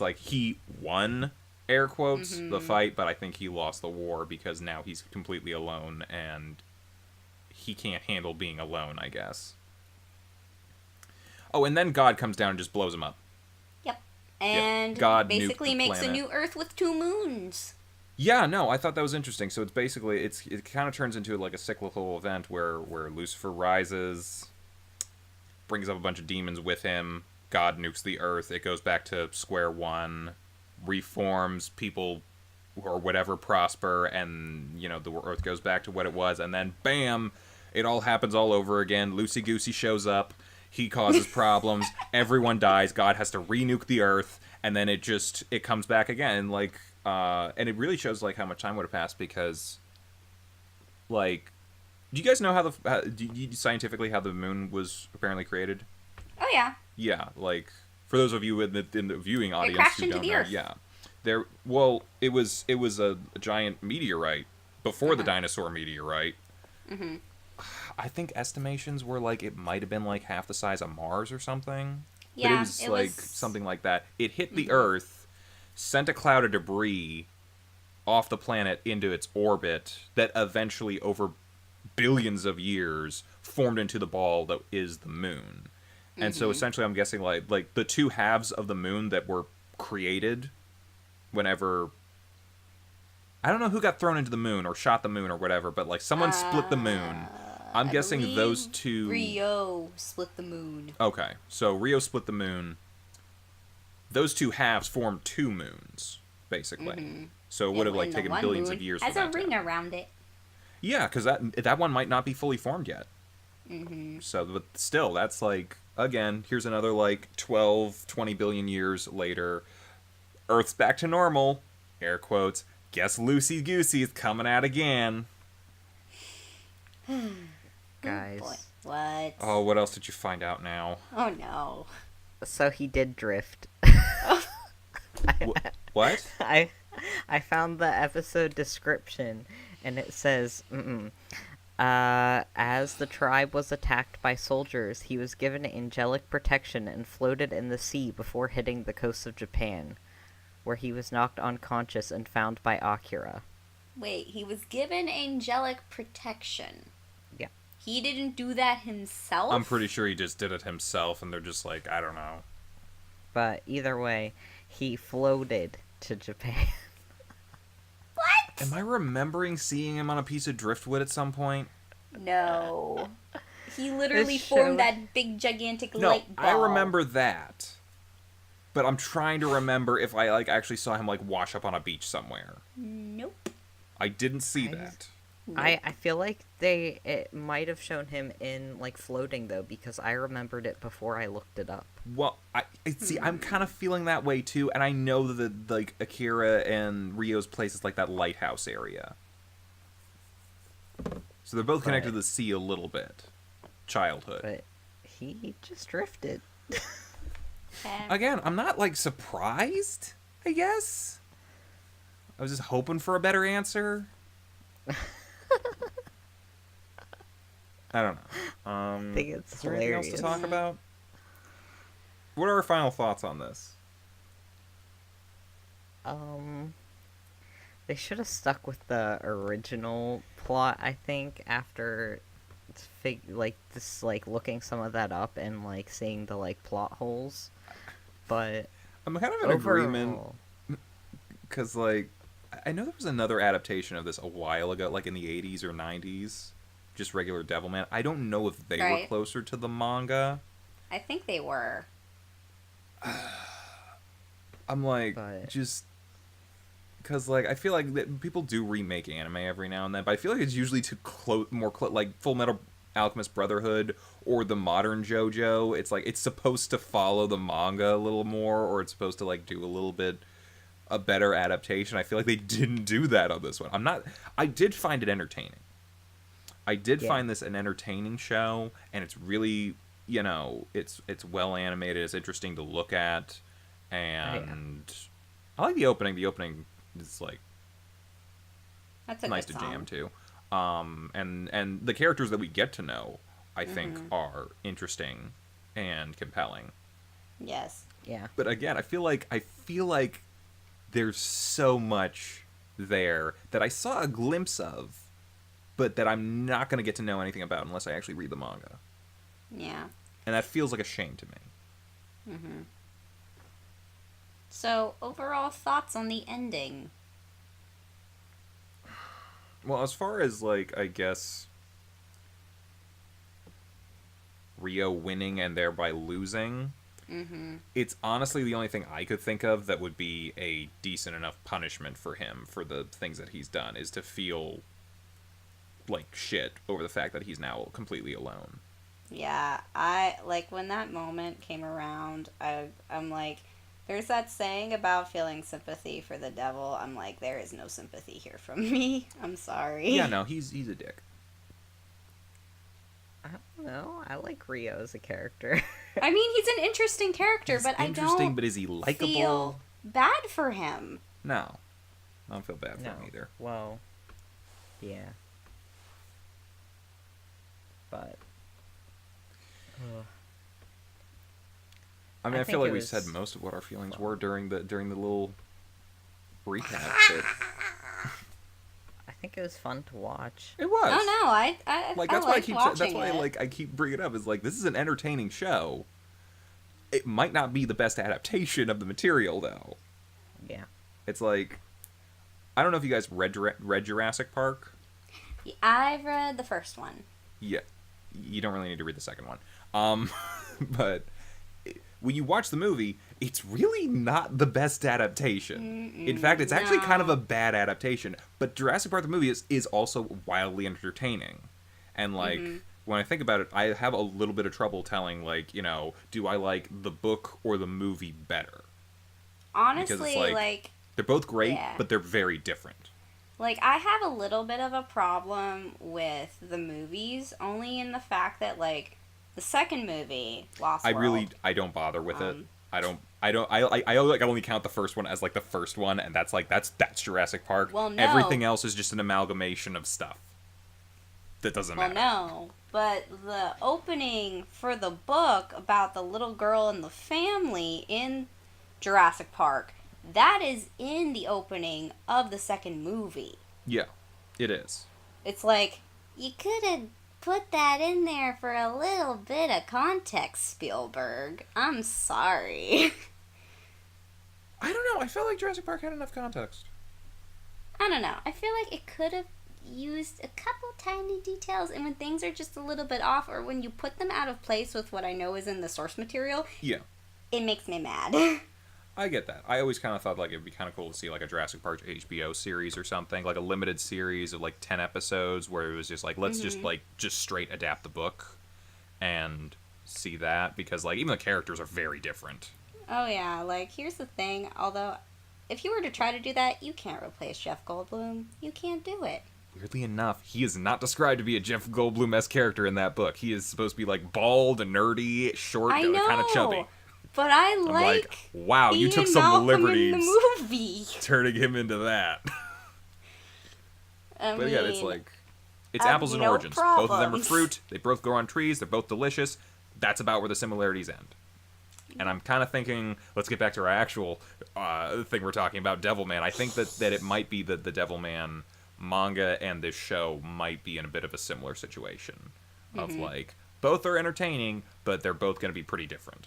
like he won, air quotes, the fight, but I think he lost the war because now he's completely alone, and he can't handle being alone, I guess. Oh, and then God comes down and just blows him up. Yep. And God basically makes a new Earth with 2 moons. Yeah, no, I thought that was interesting. So it's basically, it kind of turns into like a cyclical event where Lucifer rises, brings up a bunch of demons with him, God nukes the Earth, it goes back to square one, reforms, people or whatever prosper, and, the Earth goes back to what it was, and then bam, it all happens all over again. Loosey-goosey shows up, he causes problems, everyone dies, God has to re-nuke the Earth, and then it comes back again, and it really shows how much time would have passed because, do you guys know scientifically how the moon was apparently created? Oh yeah. Yeah, for those of you in the viewing audience who don't know, Earth. yeah, it was a giant meteorite before the dinosaur meteorite. Mm-hmm. I think estimations were it might have been half the size of Mars or something. Yeah, but it was something like that. It hit the Earth, sent a cloud of debris off the planet into its orbit that eventually, over billions of years, formed into the ball that is the moon. And so essentially I'm guessing the 2 halves of the moon that were created whenever... I don't know who got thrown into the moon or shot the moon or whatever, but someone split the moon. I'm I guessing believe those two... Rio split the moon. Okay, so Rio split the moon. Those two halves formed two moons, basically. Mm-hmm. So it would have, like, And taken the one billions moon of years has for a that to ring happen. around it. Yeah, because that one might not be fully formed yet. Mm-hmm. So, but still, that's like, again, here's another, like, 12, 20 billion years later. Earth's back to normal. Air quotes. Guess Lucy Goosey's coming out again. Guys. Oh boy. What? Oh, what else did you find out now? Oh no. So he did drift. What? I found the episode description, and it says, as the tribe was attacked by soldiers, he was given angelic protection and floated in the sea before hitting the coast of Japan, where he was knocked unconscious and found by Akira. Wait, he was given angelic protection. Yeah. He didn't do that himself? I'm pretty sure he just did it himself, and they're just like, I don't know. But either way, he floated to Japan. What? Am I remembering seeing him on a piece of driftwood at some point? No. He literally This formed show- that big, gigantic No, light ball. I remember that. But I'm trying to remember if I, like, actually saw him, like, wash up on a beach somewhere. Nope. I didn't see that. I feel like it might have shown him in, like, floating, though, because I remembered it before I looked it up. Well, see, I'm kind of feeling that way, too, and I know that, like, Akira and Rio's place is, like, that lighthouse area. So they're both connected to the sea a little bit. Childhood. But he just drifted. Again, I'm not, like, surprised, I guess. I was just hoping for a better answer. I don't know. I think it's is there anything else hilarious. to talk about? What are our final thoughts on this? They should have stuck with the original plot, I think, after looking some of that up and, like, seeing the, like, plot holes. But I'm kind of in agreement, because, like, I know there was another adaptation of this a while ago, like in the 80s or 90s, just regular Devilman. I don't know if they were closer to the manga. I think they were. I'm like, But- just... Because, like, I feel like that people do remake anime every now and then, but I feel like it's usually to like Full Metal Alchemist Brotherhood or the modern JoJo. It's like, it's supposed to follow the manga a little more, or it's supposed to, like, do a little bit a better adaptation. I feel like they didn't do that on this one. I did find it entertaining. I did find this an entertaining show, and it's really, you know, it's well animated, it's interesting to look at, and I like the opening. The opening is, like, That's a nice good to song. jam to. And the characters that we get to know, I think, are interesting and compelling. Yes. Yeah. But again, I feel like there's so much there that I saw a glimpse of, but that I'm not going to get to know anything about unless I actually read the manga. Yeah. And that feels like a shame to me. So, overall thoughts on the ending? Well, as far as, like, I guess, Rio winning and thereby losing, it's honestly the only thing I could think of that would be a decent enough punishment for him for the things that he's done, is to feel like shit over the fact that he's now completely alone. Yeah, when that moment came around, I'm like, there's that saying about feeling sympathy for the devil. I'm like, there is no sympathy here from me. I'm sorry. Yeah, no, he's a dick. I don't know. I like Rio as a character. I mean, he's an interesting character, He's but I interesting, don't but is he likable? feel bad for him. No. I don't feel bad for No. him either. Well, yeah. But I mean, I I feel think like it we was said most of what our feelings were during the little recap. But I think it was fun to watch. it was. Oh no, I Like, I that's why I liked keep. watching That's why it. I keep bringing it up. Is like, this is an entertaining show. It might not be the best adaptation of the material, though. Yeah. It's like, I don't know if you guys read Jurassic Park. I've read the first one. Yeah, you don't really need to read the second one. But when you watch the movie, it's really not the best adaptation. In fact, it's actually kind of a bad adaptation. But Jurassic Park the movie is also wildly entertaining. And, like, when I think about it, I have a little bit of trouble telling, like, you know, do I like the book or the movie better? Honestly, Because it's like they're both great, but they're very different. Like, I have a little bit of a problem with the movies, only in the fact that, like, the second movie, Lost World... I don't bother with it. I only count the first one as, like, the first one, and that's Jurassic Park. Well, no. Everything else is just an amalgamation of stuff that doesn't matter. Well, no. But the opening for the book about the little girl and the family in Jurassic Park, that is in the opening of the second movie. Yeah, it is. It's like, you could have put that in there for a little bit of context, Spielberg. I'm sorry. I don't know. I felt like Jurassic Park had enough context. I don't know. I feel like it could have used a couple tiny details, and when things are just a little bit off, or when you put them out of place with what I know is in the source material, it makes me mad. I get that. I always kind of thought, like, it'd be kind of cool to see, like, a Jurassic Park HBO series or something, like a limited series of, like, 10 episodes where it was just like, let's just straight adapt the book and see that, because, like, even the characters are very different. Oh yeah, like, here's the thing, although if you were to try to do that, you can't replace Jeff Goldblum. You can't do it. Weirdly enough, he is not described to be a Jeff Goldblum-esque character in that book. He is supposed to be, like, bald and nerdy, short, kind of chubby. But I'm like, wow, you took some liberties in the movie. turning him into that. But again, it's like, it's apples and oranges. Problems. Both of them are fruit. They both grow on trees. They're both delicious. That's about where the similarities end. And I'm kind of thinking, let's get back to our actual thing we're talking about, Devilman. I think that it might be that the Devilman manga and this show might be in a bit of a similar situation. Of, like, both are entertaining, but they're both going to be pretty different.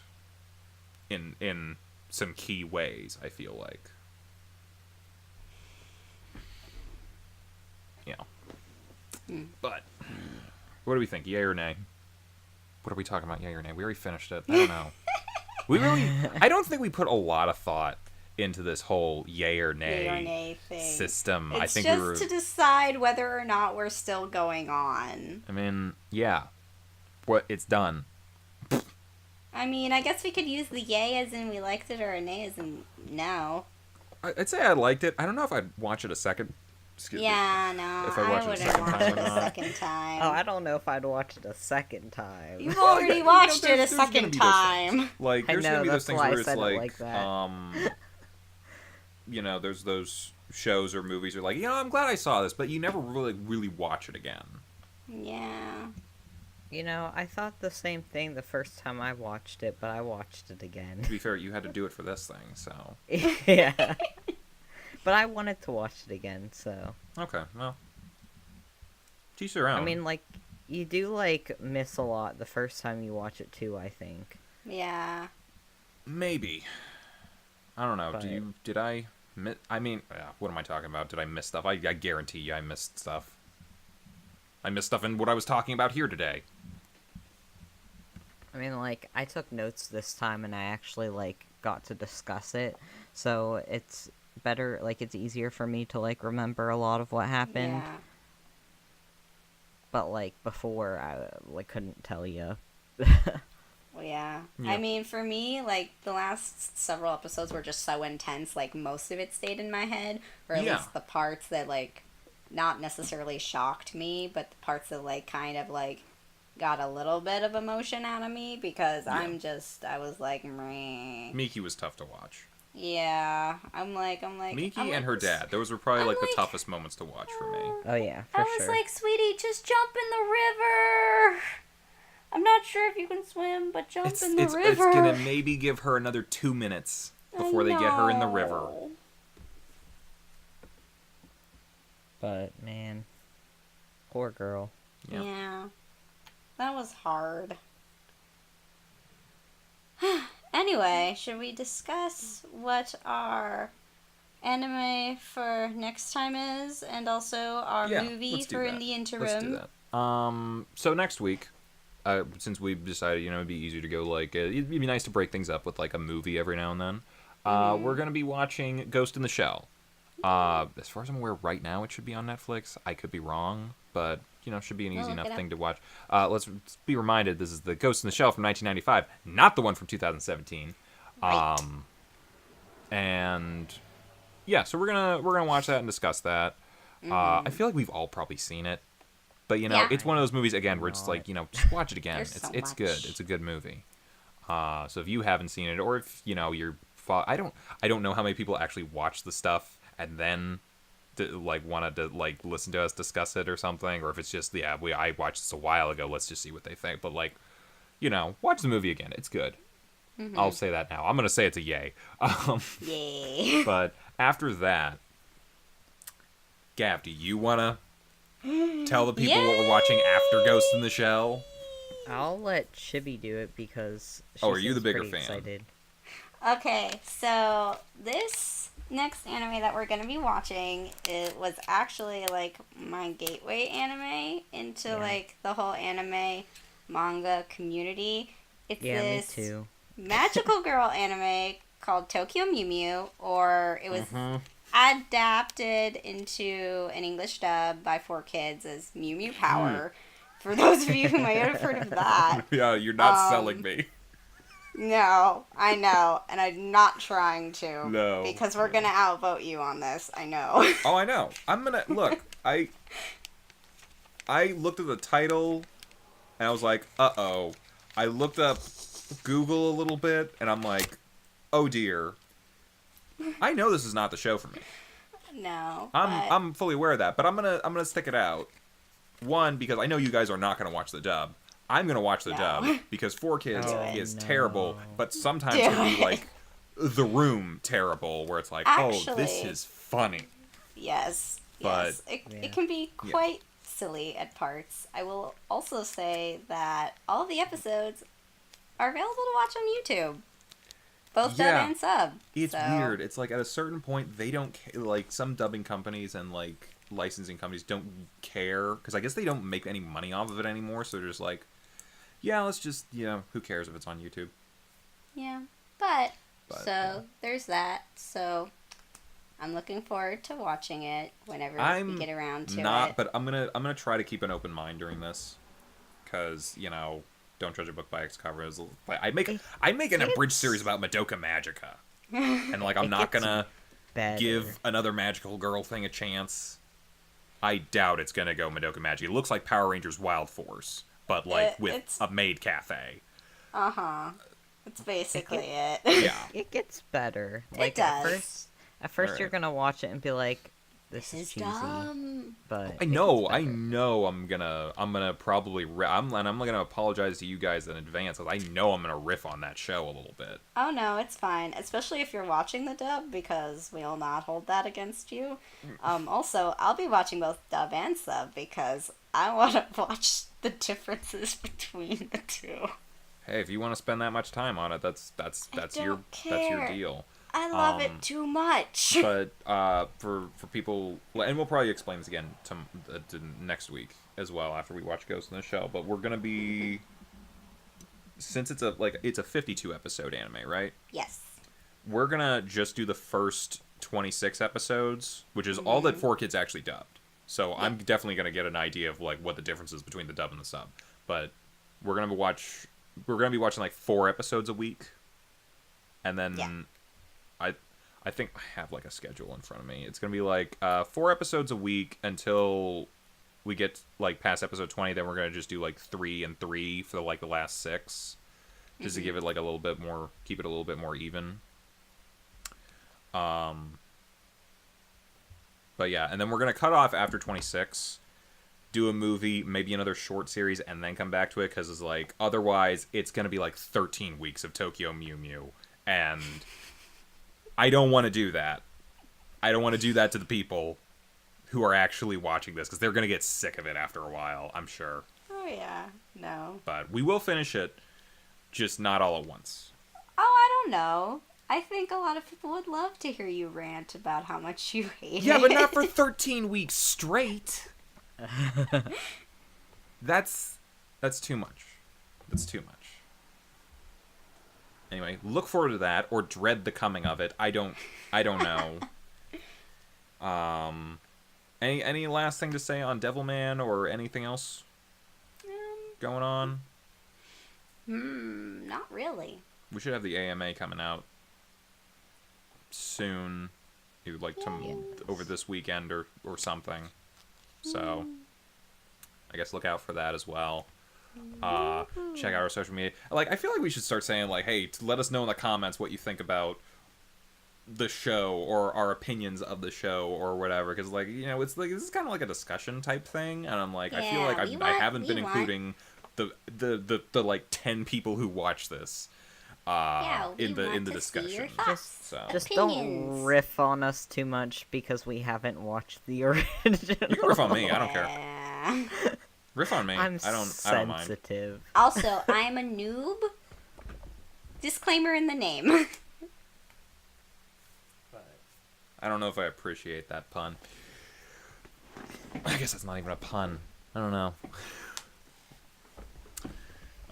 In some key ways, I feel like. Yeah. But, what do we think? Yay or nay? What are we talking about, yay or nay? We already finished it. I don't know. I don't think we put a lot of thought into this whole yay or nay thing. System. It's I think just to decide whether or not we're still going on. I mean, yeah. It's done. I mean, I guess we could use the yay as in we liked it, or a nay as in no. I'd say I liked it. I don't know if I'd watch it a second. Yeah, no, I wouldn't watch it a second time. Oh, I don't know if I'd watch it a second time. You've already watched it a second time. Like, there's gonna be those things where it's like you know, there's those shows or movies where, like, you know, I'm glad I saw this, but you never really watch it again. Yeah. You know, I thought the same thing the first time I watched it, but I watched it again. To be fair, you had to do it for this thing, so... Yeah. But I wanted to watch it again, so... Okay, well... Teach their own. I mean, like, you do, like, miss a lot the first time you watch it, too, I think. Yeah. Maybe. I don't know. But... Did I... I mean, what am I talking about? Did I miss stuff? I guarantee you I missed stuff. I missed stuff in what I was talking about here today. I mean, like, I took notes this time, and I actually, like, got to discuss it, so it's better, like, it's easier for me to, like, remember a lot of what happened. Yeah. But, like, before, I, like, couldn't tell you. Well, yeah. I mean, for me, like, the last several episodes were just so intense, like, most of it stayed in my head, or at least the parts that, like, not necessarily shocked me, but the parts that, like, kind of, like, got a little bit of emotion out of me, because I was like, meh. Miki was tough to watch. Yeah, I'm like... Miki and her dad, those were probably, like, the toughest moments to watch for me. Oh, yeah, for I sure. was like, sweetie, just jump in the river! I'm not sure if you can swim, but jump in the river. It's gonna maybe give her another 2 minutes before they get her in the river. But, man, poor girl. Yeah. That was hard. Anyway, should we discuss what our anime for next time is, and also our movie for in the interim? Let's do that. So next week, since we've decided, it'd be easier to go, like, it'd be nice to break things up with, like, a movie every now and then. We're going to be watching Ghost in the Shell. As far as I'm aware, right now it should be on Netflix. I could be wrong, but, should be an easy enough thing to watch. Let's be reminded, this is the Ghost in the Shell from 1995, not the one from 2017. Right. And, yeah, so we're gonna watch that and discuss that. I feel like we've all probably seen it. But, it's one of those movies, again, where it's just like, just watch it again. It's good. It's a good movie. So if you haven't seen it, or if, you're... I don't know how many people actually watch the stuff and then, wanted to, listen to us discuss it or something. Or if it's just, I watched this a while ago, let's just see what they think. But, watch the movie again. It's good. Mm-hmm. I'll say that now. I'm going to say it's a yay. Yay. But after that, Gav, do you want to... tell the people what we're watching after Ghost in the Shell? I'll let Chibi do it because are you the bigger fan? Excited. Okay, so this next anime that we're going to be watching, it was actually, my gateway anime into, the whole anime manga community. It's this me too. magical girl anime called Tokyo Mew Mew, or it was... adapted into an English dub by 4Kids as Mew Mew Power. For those of you who might have heard of that. Yeah, you're not selling me. No, I know. And I'm not trying to. No. Because we're going to outvote you on this. I know. Oh, I know. I'm going to... Look, I looked at the title, and I was like, uh-oh. I looked up Google a little bit, and I'm like, oh dear. I know this is not the show for me. No. I'm fully aware of that, but I'm gonna stick it out. One, because I know you guys are not gonna watch the dub. I'm gonna watch the dub because 4Kids is terrible, but sometimes it can be like The Room terrible, where it's like, actually, this is funny. Yes. But yes. It can be quite silly at parts. I will also say that all of the episodes are available to watch on YouTube. Both dub and sub. It's weird. It's like at a certain point, they don't like some dubbing companies and like licensing companies don't care because I guess they don't make any money off of it anymore. So they're just like, yeah, let's just who cares if it's on YouTube? Yeah, but there's that. So I'm looking forward to watching it whenever we get around to it. But I'm gonna try to keep an open mind during this because don't judge a book by its cover. I make an abridged series about Madoka Magica, and I'm not gonna give another magical girl thing a chance. I doubt it's gonna go Madoka Magica. It looks like Power Rangers Wild Force, but with a maid cafe. It's basically it. Yeah, it gets better. It does. At first you're gonna watch it and be like, this is cheesy. Dumb. But I know. I'm gonna probably. I'm gonna apologize to you guys in advance, because I know I'm gonna riff on that show a little bit. Oh no, it's fine. Especially if you're watching the dub, because we will not hold that against you. Also, I'll be watching both dub and sub because I want to watch the differences between the two. Hey, if you want to spend that much time on it, that's your deal. I love it too much. But for people, and we'll probably explain this again to next week as well after we watch Ghost in the Shell. But we're gonna be, since it's a 52 episode anime, right? Yes. We're gonna just do the first 26 episodes, which is all that 4Kids actually dubbed. So I'm definitely gonna get an idea of what the difference is between the dub and the sub. But we're gonna be watching 4 episodes a week, and then. I think I have a schedule in front of me. It's gonna be 4 episodes a week until we get past episode 20. Then we're gonna just do 3 and 3 for the last 6, just to give it a little bit more, keep it a little bit more even. But yeah, and then we're gonna cut off after 26, do a movie, maybe another short series, and then come back to it because it's otherwise it's gonna be 13 weeks of Tokyo Mew Mew, and I don't want to do that. I don't want to do that to the people who are actually watching this, because they're going to get sick of it after a while, I'm sure. Oh, yeah. No. But we will finish it, just not all at once. Oh, I don't know. I think a lot of people would love to hear you rant about how much you hate it. Yeah, but not for 13 weeks straight. That's too much. That's too much. Anyway, look forward to that or dread the coming of it. I don't know. Any last thing to say on Devilman or anything else going on? Not really. We should have the AMA coming out soon, maybe like over this weekend or something. So I guess look out for that as well. Check out our social media. Like, I feel like we should start saying, like, hey, let us know in the comments what you think about the show or our opinions of the show or whatever, because, like, you know, it's like, this is kind of like a discussion type thing, and I'm like, I feel like I haven't been including the like 10 people who watch this in the discussion. Just don't riff on us too much because we haven't watched the original. You can riff on me, I don't care. Riff on me. I'm I don't mind. sensitive. Also, I am a noob. Disclaimer in the name. I don't know if I appreciate that pun. I guess that's not even a pun. I don't know.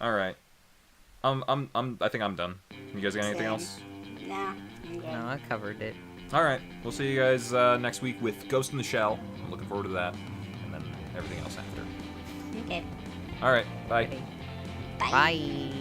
All right. I think I'm done. You guys got anything else? Nah, I'm good. No, I covered it. All right. We'll see you guys next week with Ghost in the Shell. I'm looking forward to that, and then everything else after. Okay. All right. Bye. Bye. Bye.